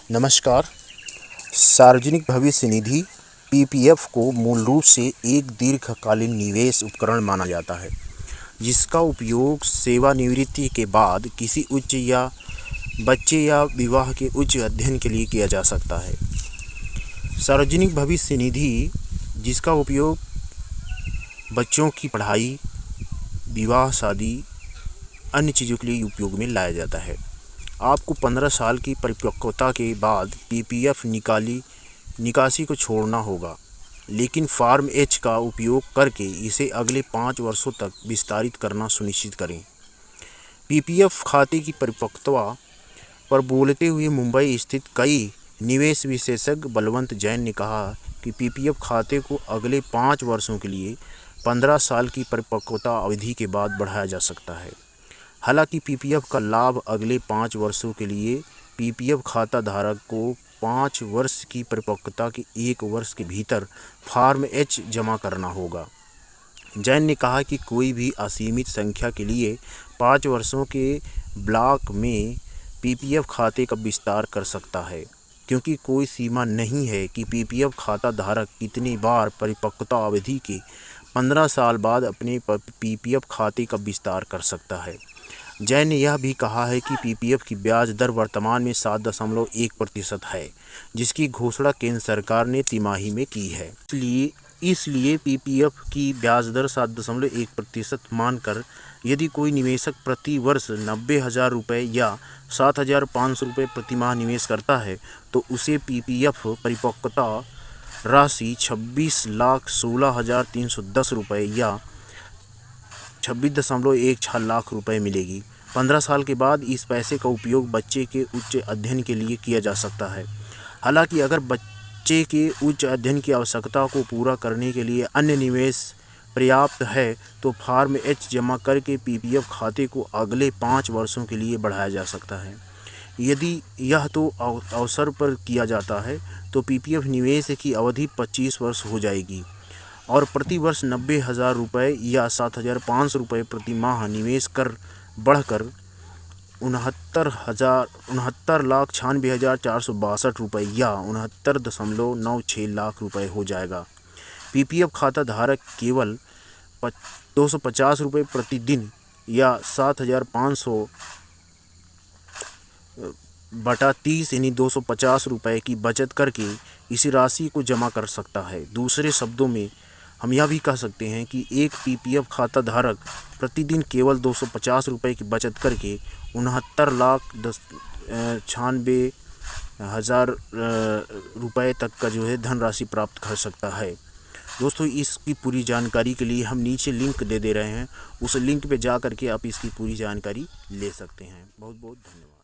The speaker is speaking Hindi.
नमस्कार। सार्वजनिक भविष्य निधि पीपीएफ को मूल रूप से एक दीर्घकालीन निवेश उपकरण माना जाता है, जिसका उपयोग सेवानिवृत्ति के बाद किसी उच्च या बच्चे या विवाह के उच्च अध्ययन के लिए किया जा सकता है। सार्वजनिक भविष्य निधि, जिसका उपयोग बच्चों की पढ़ाई, विवाह, शादी, अन्य चीज़ों के लिए उपयोग में लाया जाता है। आपको 15 साल की परिपक्वता के बाद पीपीएफ निकासी को छोड़ना होगा, लेकिन फॉर्म एच का उपयोग करके इसे अगले 5 वर्षों तक विस्तारित करना सुनिश्चित करें। पीपीएफ खाते की परिपक्वता पर बोलते हुए मुंबई स्थित कई निवेश विशेषज्ञ बलवंत जैन ने कहा कि पीपीएफ खाते को अगले 5 वर्षों के लिए 15 साल की परिपक्वता अवधि के बाद बढ़ाया जा सकता है। हालांकि पीपीएफ का लाभ अगले 5 वर्षों के लिए पीपीएफ खाता धारक को 5 वर्ष की परिपक्वता के 1 वर्ष के भीतर फॉर्म एच जमा करना होगा। जैन ने कहा कि कोई भी असीमित संख्या के लिए 5 वर्षों के ब्लॉक में पीपीएफ खाते का विस्तार कर सकता है, क्योंकि कोई सीमा नहीं है कि पीपीएफ खाता धारक कितनी बार परिपक्वता अवधि के 15 साल बाद अपने पीपीएफ खाते का विस्तार कर सकता है। जैन ने यह भी कहा है कि पीपीएफ की ब्याज दर वर्तमान में 7.1% है, जिसकी घोषणा केंद्र सरकार ने तिमाही में की है। इसलिए पीपीएफ की ब्याज दर 7.1% मानकर यदि कोई निवेशक प्रति वर्ष 90,000 रुपये या 7,500 रुपये प्रति माह निवेश करता है, तो उसे पीपीएफ परिपक्वता राशि 26,16,310 रुपये या 26.16 लाख रुपए मिलेगी। 15 साल के बाद इस पैसे का उपयोग बच्चे के उच्च अध्ययन के लिए किया जा सकता है। हालांकि अगर बच्चे के उच्च अध्ययन की आवश्यकता को पूरा करने के लिए अन्य निवेश पर्याप्त है, तो फॉर्म एच जमा करके पीपीएफ खाते को अगले 5 वर्षों के लिए बढ़ाया जा सकता है। यदि यह तो अवसर पर किया जाता है, तो पीपीएफ निवेश की अवधि 25 वर्ष हो जाएगी और प्रति वर्ष 90,000 रुपये या 7,500 रुपये प्रति माह निवेश कर बढ़कर 69,96,462 रुपये या 69.96 लाख रुपये हो जाएगा। पीपीएफ खाता धारक केवल 250 रुपये प्रतिदिन या 7,500 बटा 30 यानी 250 रुपये की बचत करके इसी राशि को जमा कर सकता है। दूसरे शब्दों में हम यह भी कह सकते हैं कि एक पीपीएफ खाता धारक प्रतिदिन केवल 250 रुपये की बचत करके 69,96,000 रुपये तक का धनराशि प्राप्त कर सकता है। दोस्तों, इसकी पूरी जानकारी के लिए हम नीचे लिंक दे रहे हैं, उस लिंक पे जा करके आप इसकी पूरी जानकारी ले सकते हैं। बहुत बहुत धन्यवाद।